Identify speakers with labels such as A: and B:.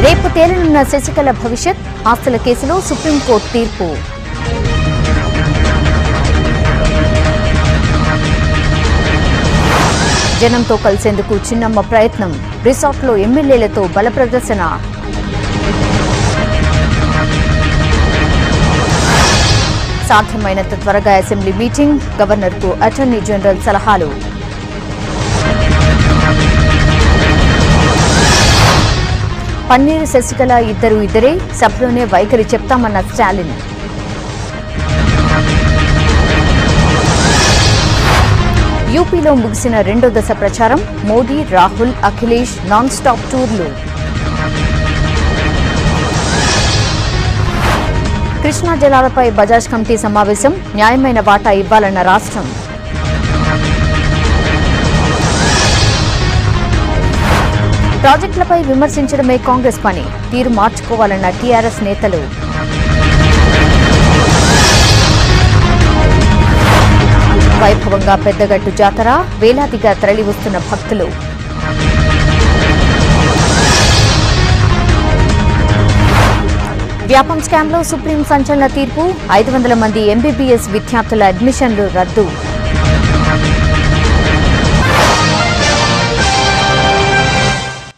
A: రేపు తేలనున్న శశికళ భవిష్యత్, ఆస్తుల కేసులో సుప్రీంకోర్టు తీర్పు. జనంతో కలిసేందుకు చిన్నమ్మ ప్రయత్నం, రిసార్ట్లో ఎమ్మెల్యేలతో బల ప్రదర్శన. సాధ్యమైనంత త్వరగా అసెంబ్లీ మీటింగ్, గవర్నర్కు అటార్నీ జనరల్ సలహాలు. పన్నీరు శశికళ ఇద్దరే, సభలోనే వైఖరి చెప్తామన్న స్టాలిన్. యూపీలో ముగిసిన రెండో దశ ప్రచారం, మోదీ, రాహుల్, అఖిలేష్ నాన్ స్టాప్ టూర్లు. కృష్ణా జలాలపై బజాజ్ కమిటీ సమావేశం, న్యాయమైన వాటా ఇవ్వాలన్న రాష్ట్రం. ప్రాజెక్టులపై విమర్శించడమే కాంగ్రెస్ పని, తీరు మార్చుకోవాలన్న టీఆర్ఎస్ నేతలు. వైభవంగా పెద్దగట్టు జాతర, వేలాదిగా తరలివస్తున్న భక్తులు. వ్యాపం స్కామ్లో సుప్రీం సంచలన తీర్పు, 500 మంది ఎంబీబీఎస్ విద్యార్థుల అడ్మిషన్లు రద్దు.